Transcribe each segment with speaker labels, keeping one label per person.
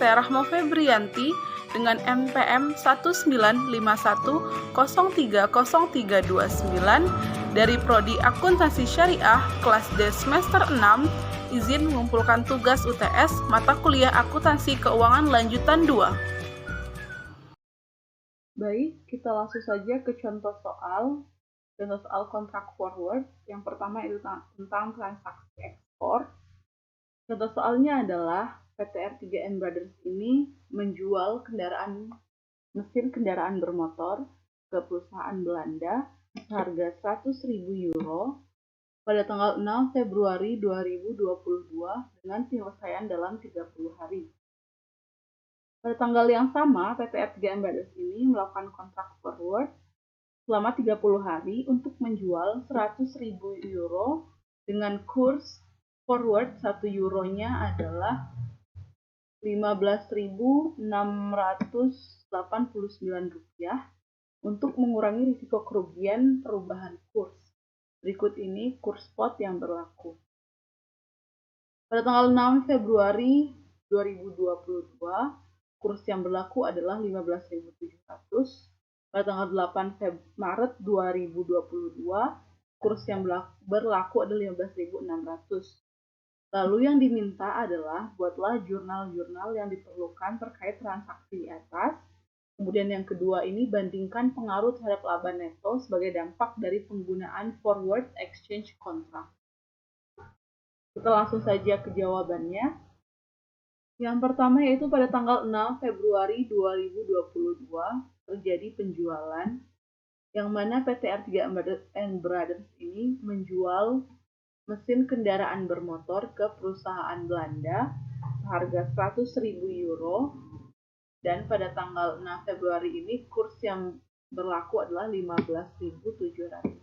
Speaker 1: saya Rahma Febrianti dengan NPM 1951030329 dari Prodi Akuntansi Syariah kelas D semester 6, izin mengumpulkan tugas UTS mata kuliah Akuntansi Keuangan lanjutan 2. Baik, kita langsung saja ke contoh soal kontrak forward. Yang pertama itu tentang transaksi ekspor. Contoh soalnya adalah PT R3M Brothers ini menjual mesin kendaraan bermotor ke perusahaan Belanda seharga 100.000 euro pada tanggal 6 Februari 2022 dengan penyelesaian dalam 30 hari. Pada tanggal yang sama, PT R3M Brothers ini melakukan kontrak forward selama 30 hari untuk menjual 100.000 euro dengan kurs forward 1 euronya adalah 15.689 rupiah untuk mengurangi risiko kerugian perubahan kurs. Berikut ini kurs spot yang berlaku. Pada tanggal 6 Februari 2022, kurs yang berlaku adalah 15.700. Pada tanggal 8 Maret 2022, kurs yang berlaku adalah 15.600. Lalu yang diminta adalah buatlah jurnal-jurnal yang diperlukan terkait transaksi di atas. Kemudian yang kedua ini bandingkan pengaruh terhadap laba neto sebagai dampak dari penggunaan forward exchange contract. Kita langsung saja ke jawabannya. Yang pertama yaitu pada tanggal 6 Februari 2022 terjadi penjualan yang mana PT R3M Brothers ini menjual mesin kendaraan bermotor ke perusahaan Belanda seharga 100.000 euro dan pada tanggal 6 Februari ini kurs yang berlaku adalah 15.700.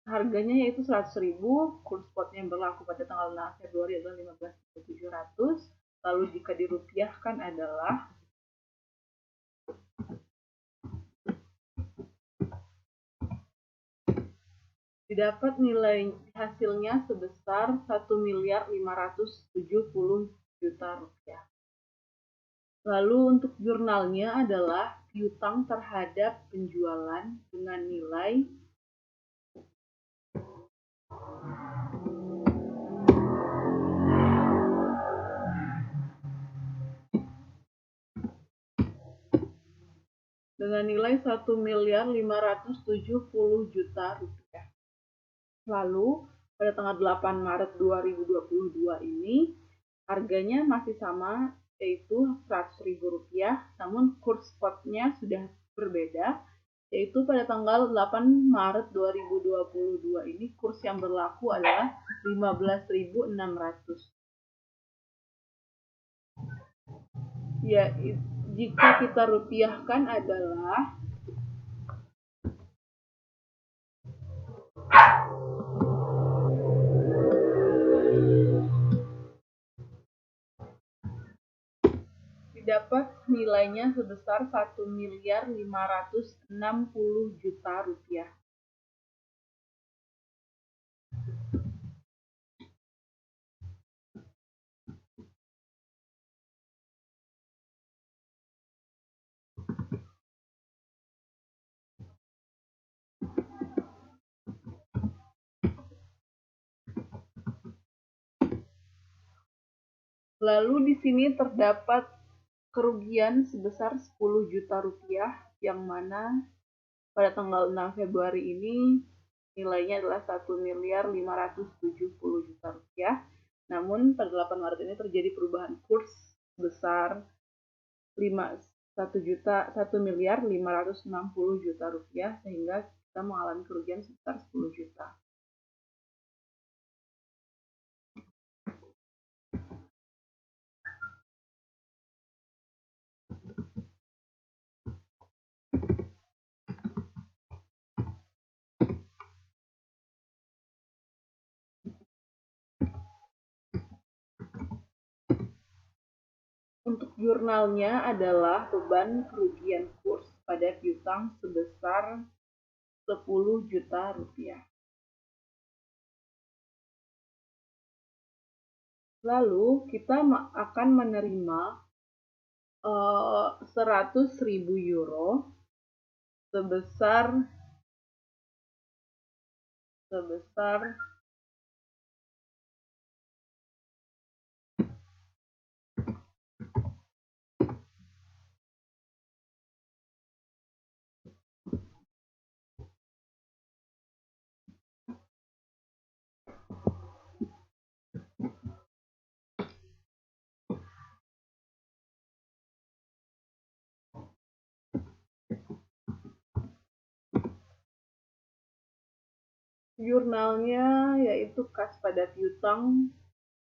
Speaker 1: Harganya yaitu 100.000, kurs spotnya yang berlaku pada tanggal 6 Februari adalah 15.700. Lalu jika dirupiahkan adalah didapat nilai hasilnya sebesar 1.570 juta rupiah. Lalu untuk jurnalnya adalah piutang terhadap penjualan dengan nilai nilai 1.570 juta rupiah. Lalu pada tanggal 8 Maret 2022 ini harganya masih sama yaitu 100.000 rupiah, namun kurs spotnya sudah berbeda, yaitu pada tanggal 8 Maret 2022 ini kurs yang berlaku adalah 15.600. Ya, jika kita rupiahkan adalah didapat nilainya sebesar 1.560 juta rupiah. Lalu di sini terdapat kerugian sebesar 10 juta rupiah yang mana pada tanggal 6 Februari ini nilainya adalah 1.570 juta rupiah. Namun pada 8 Maret ini terjadi perubahan kurs sebesar 1.560 juta rupiah sehingga kita mengalami kerugian sebesar 10 juta. Untuk jurnalnya adalah beban kerugian kurs pada piutang sebesar 10 juta rupiah. Lalu kita akan menerima 100.000 euro sebesar jurnalnya yaitu kas pada piutang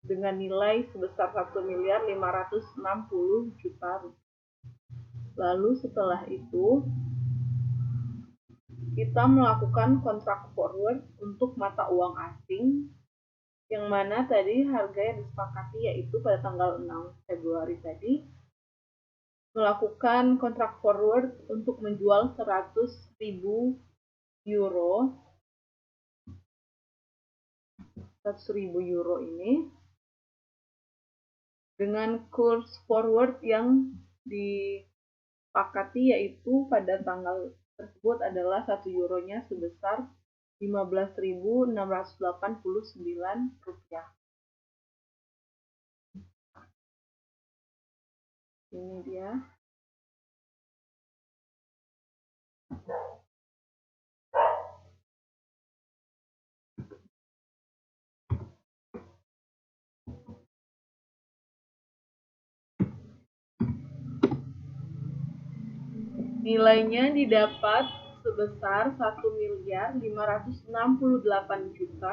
Speaker 1: dengan nilai sebesar 1.560.000.000 rupiah. Lalu setelah itu kita melakukan kontrak forward untuk mata uang asing yang mana tadi harga yang disepakati yaitu pada tanggal 6 Februari tadi melakukan kontrak forward untuk menjual 100.000 euro. 100.000 euro ini dengan kurs forward yang disepakati yaitu pada tanggal tersebut adalah 1 euronya sebesar 15.689 rupiah. Ini dia. Nilainya didapat sebesar 1.568.900.000.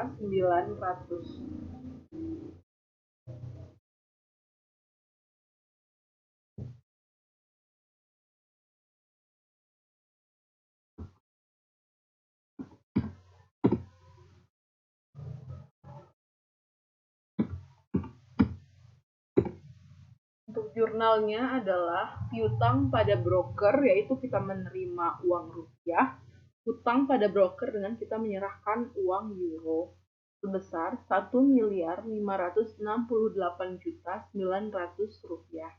Speaker 1: Untuk jurnalnya adalah piutang pada broker, yaitu kita menerima uang rupiah, hutang pada broker dengan kita menyerahkan uang euro sebesar 1.568.900.000 rupiah.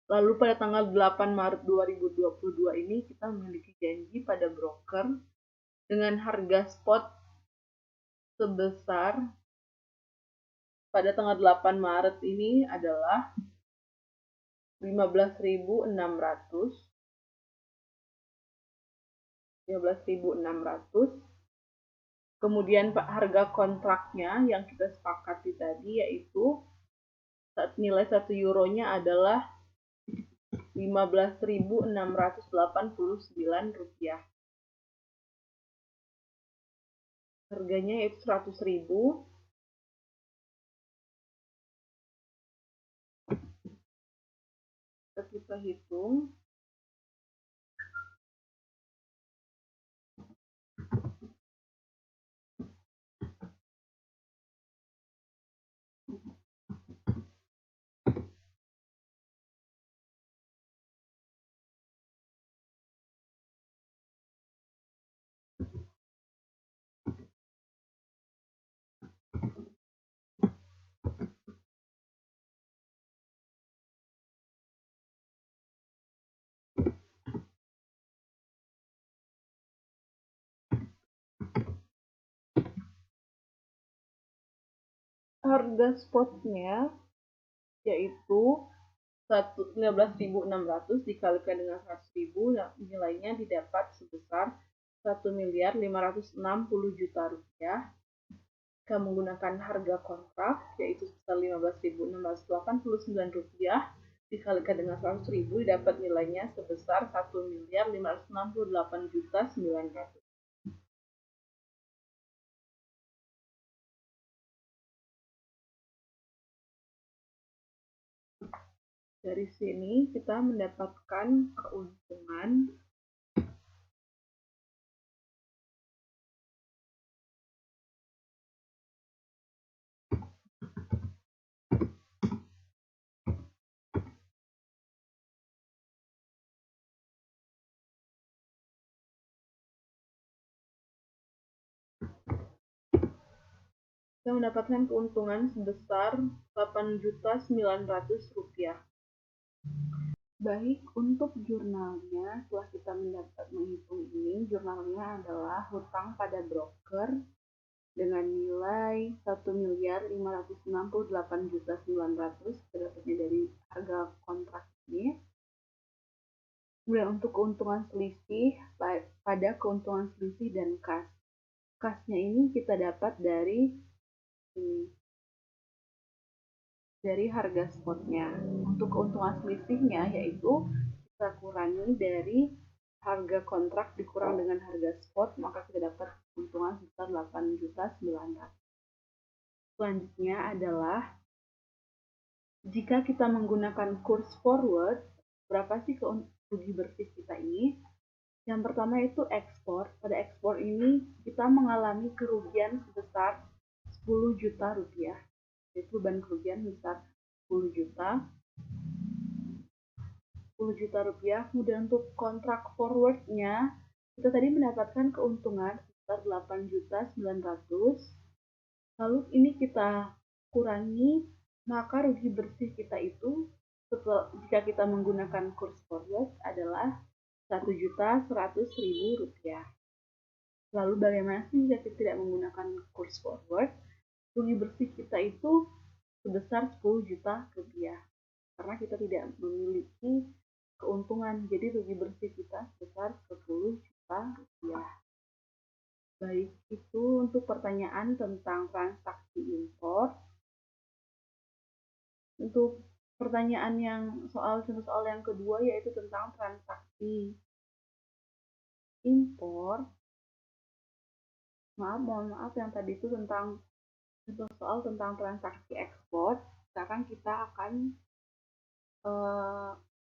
Speaker 1: Lalu pada tanggal 8 Maret 2022 ini kita memiliki janji pada broker dengan harga spot sebesar pada tanggal 8 Maret ini adalah 15.600. Kemudian harga kontraknya yang kita sepakati tadi yaitu nilai 1 euronya adalah 15.689 rupiah. Harganya yaitu 100.000. Kita hitung. Harga spotnya yaitu 15.600 dikalikan dengan 100.000, nilainya didapat sebesar 1.560.000.000 rupiah. Kita menggunakan harga kontrak yaitu sebesar 15.689 rupiah dikalikan dengan 100.000 didapat nilainya sebesar 1.568.900.000. Dari sini kita mendapatkan keuntungan kita mendapatkan keuntungan sebesar Rp8.900.000. Baik, untuk jurnalnya, setelah kita menghitung ini, jurnalnya adalah hutang pada broker dengan nilai 1.568.900.000, dapatnya dari harga kontrak ini. Kemudian untuk keuntungan selisih, pada keuntungan selisih dan kas. Kasnya ini kita dapat dari harga spotnya. Untuk keuntungan selisihnya yaitu kita kurangi dari harga kontrak dikurang dengan harga spot, maka kita dapat keuntungan sebesar 8.900.000. Selanjutnya adalah jika kita menggunakan kurs forward, berapa sih rugi bersih kita ini? Yang pertama itu ekspor. Pada ekspor ini kita mengalami kerugian sebesar 10 juta rupiah. Yaitu beban kerugian sebesar 10 juta rupiah. Kemudian untuk kontrak forwardnya, kita tadi mendapatkan keuntungan sebesar 8.900.000. Lalu ini kita kurangi, maka rugi bersih kita itu jika kita menggunakan kurs forward adalah Rp1.100.000. Lalu bagaimana sih jika kita tidak menggunakan kurs forward? Rugi bersih kita itu sebesar 10 juta rupiah. Karena kita tidak memiliki keuntungan, jadi rugi bersih kita sebesar 10 juta rupiah. Baik, itu untuk pertanyaan tentang transaksi impor. Untuk pertanyaan contoh soal yang kedua yaitu tentang transaksi impor. Mohon maaf yang tadi itu tentang contoh soal tentang transaksi ekspor. Sekarang kita akan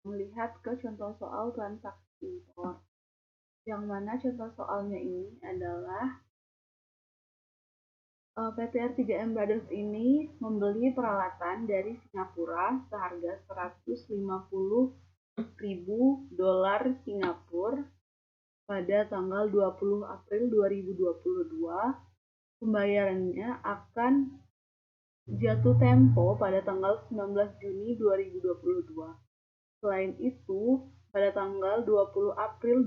Speaker 1: melihat ke contoh soal transaksi impor. Yang mana contoh soalnya ini adalah PT R3M Brothers ini membeli peralatan dari Singapura seharga $150.000 Singapura pada tanggal 20 April 2022. Pembayarannya akan jatuh tempo pada tanggal 19 Juni 2022. Selain itu, pada tanggal 20 April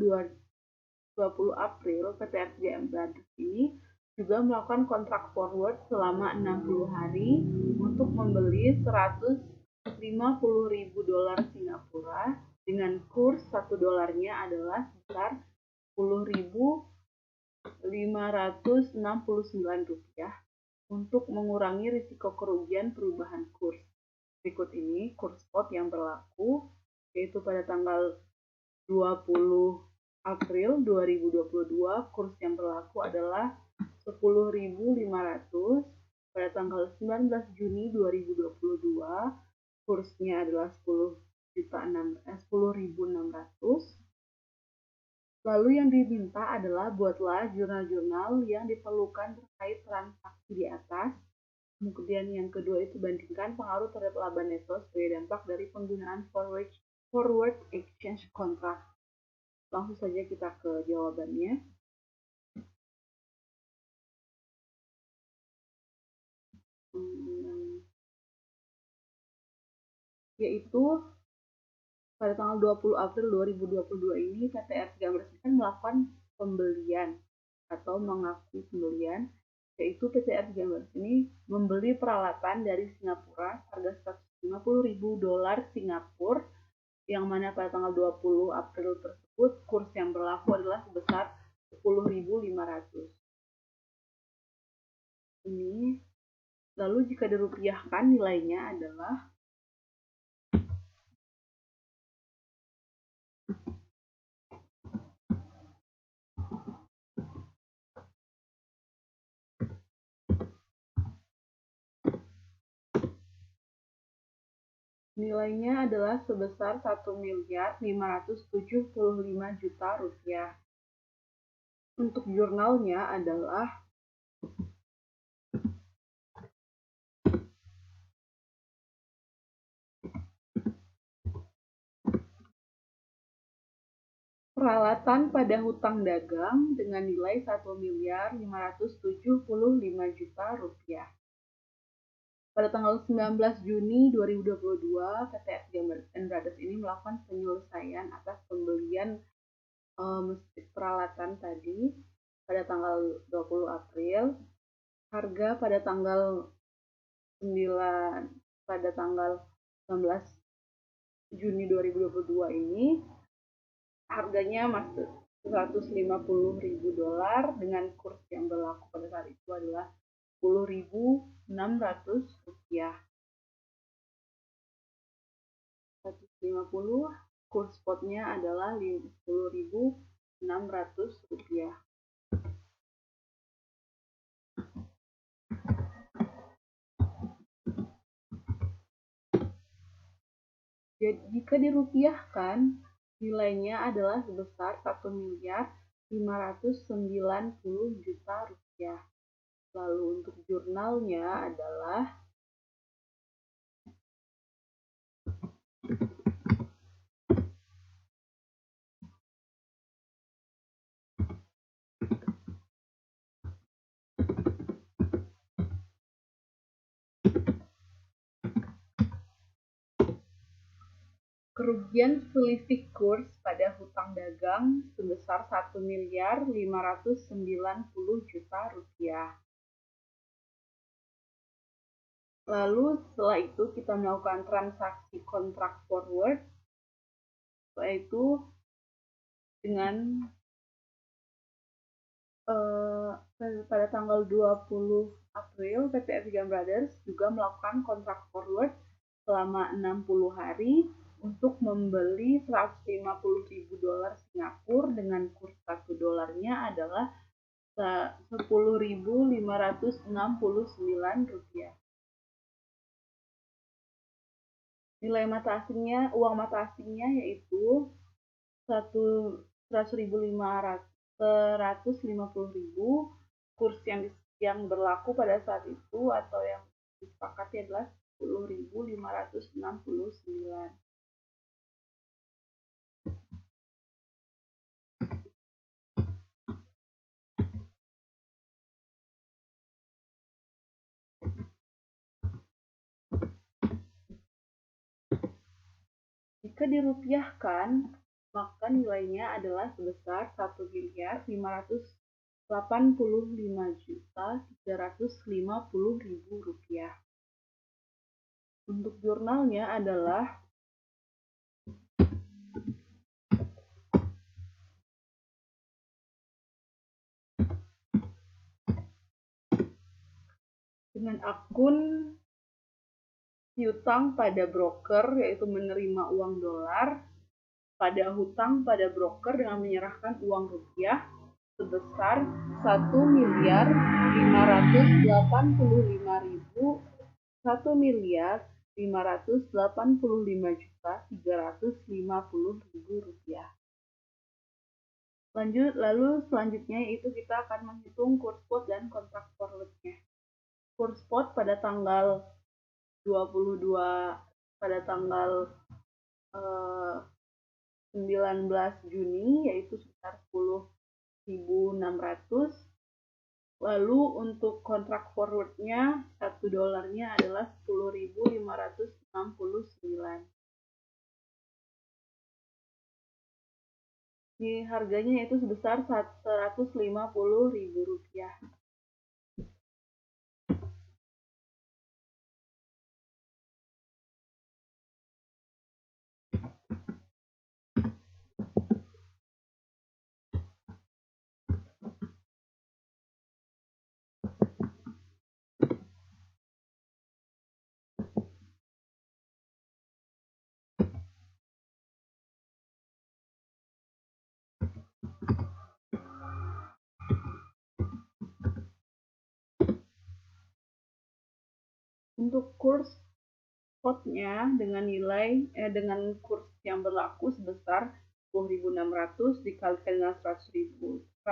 Speaker 1: PT R3M Brothers ini juga melakukan kontrak forward selama 60 hari untuk membeli $150.000 Singapura dengan kurs 1 dolarnya adalah sebesar Rp10.569 untuk mengurangi risiko kerugian perubahan kurs. Berikut ini kurs spot yang berlaku, yaitu pada tanggal 20 April 2022, kurs yang berlaku adalah 10.500. Pada tanggal 19 Juni 2022, kursnya adalah 10.600. Lalu yang diminta adalah buatlah jurnal-jurnal yang diperlukan terkait transaksi di atas. Kemudian yang kedua itu bandingkan pengaruh terhadap laba neto sebagai dampak dari penggunaan forward exchange contract. Langsung saja kita ke jawabannya. Yaitu pada tanggal 20 April 2022 ini PT R3M kan melakukan pembelian atau mengakui pembelian, yaitu PT R3M ini membeli peralatan dari Singapura harga $150.000 Singapura, yang mana pada tanggal 20 April tersebut kurs yang berlaku adalah sebesar 10.500. Ini lalu jika dirupiahkan nilainya adalah nilainya adalah sebesar Rp1.575.000.000. Untuk jurnalnya adalah peralatan pada hutang dagang dengan nilai Rp1.575.000.000. Pada tanggal 19 Juni 2022, PT FG Brothers ini melakukan penyelesaian atas pembelian peralatan tadi pada tanggal 20 April. Harga pada tanggal 19 Juni 2022 ini harganya masih $150.000 dengan kurs yang berlaku pada saat itu adalah Rp10.600. 150, kurs spotnya adalah Rp10.600. Jika dirupiahkan, nilainya adalah sebesar Rp1.590.000.000. Lalu untuk jurnalnya adalah kerugian selisih kurs pada hutang dagang sebesar Rp1.590.000.000. Lalu setelah itu kita melakukan transaksi kontrak forward, yaitu dengan pada tanggal 20 April PT FG Brothers juga melakukan kontrak forward selama 60 hari untuk membeli $150.000 Singapura dengan kurs $1 adalah Rp10.569. Nilai mata asingnya, uang mata asingnya yaitu 150.000, kurs yang berlaku pada saat itu atau yang disepakati adalah 10.569. Jika dirupiahkan, maka nilainya adalah sebesar Rp1.585.350.000. Untuk jurnalnya adalah dengan akun piutang pada broker, yaitu menerima uang dolar, pada hutang pada broker dengan menyerahkan uang rupiah sebesar Rp1.585.350.000. Lalu selanjutnya itu kita akan menghitung kurs spot dan kontrak forward-nya. Kurs spot pada tanggal 19 Juni yaitu sekitar 10.600. Lalu untuk kontrak forward-nya $1 adalah 10.569. Ini harganya yaitu sebesar Rp150.000. Untuk kurs spotnya dengan kurs yang berlaku sebesar 10.600 dikalikan dengan 150.000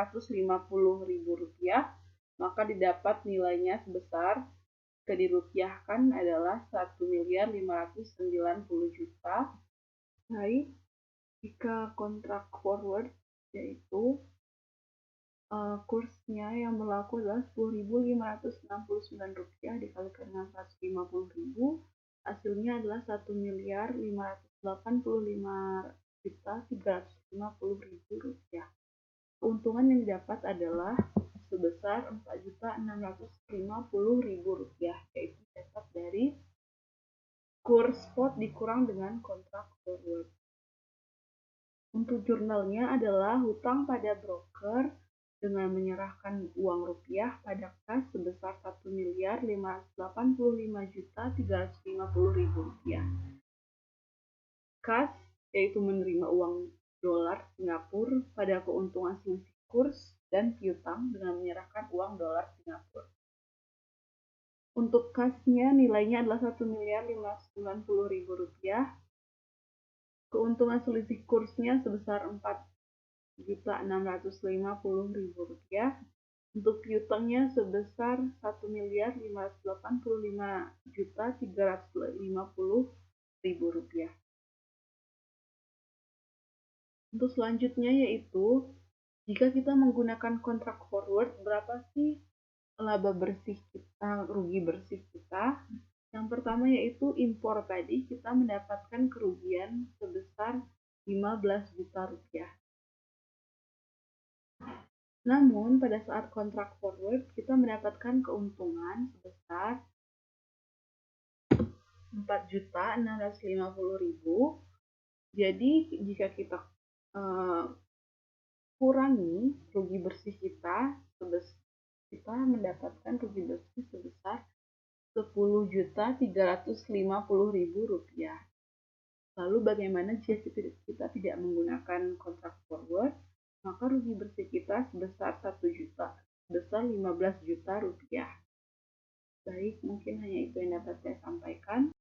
Speaker 1: rupiah, maka didapat nilainya sebesar, jika dirupiahkan adalah 1.590.000.000. Baik, jika kontrak forward yaitu kursnya yang berlaku adalah Rp10.569 dikalikan dengan 150.000, hasilnya adalah Rp1.585.350.000. Keuntungan yang didapat adalah sebesar Rp4.650.000, yaitu dapat dari kurs spot dikurang dengan kontrak forward. Untuk jurnalnya adalah hutang pada broker dengan menyerahkan uang rupiah pada kas sebesar Rp1.585.350.000. Kas yaitu menerima uang dolar Singapura pada keuntungan selisih kurs, dan piutang dengan menyerahkan uang dolar Singapura. Untuk kasnya nilainya adalah Rp1.590.000. Keuntungan selisih kursnya sebesar Rp4.650.000. Untuk piutangnya sebesar Rp1.585.350.000. Untuk selanjutnya yaitu, jika kita menggunakan kontrak forward, berapa sih laba bersih kita, rugi bersih kita? Yang pertama yaitu impor tadi, kita mendapatkan kerugian sebesar Rp15 juta. Namun pada saat kontrak forward, kita mendapatkan keuntungan sebesar Rp4.650.000. Jadi jika kita kurangi rugi bersih kita mendapatkan rugi bersih sebesar Rp10.350.000. Lalu bagaimana jika kita tidak menggunakan kontrak forward? Maka rugi bersih kita sebesar Rp15 juta. Baik, mungkin hanya itu yang dapat saya sampaikan.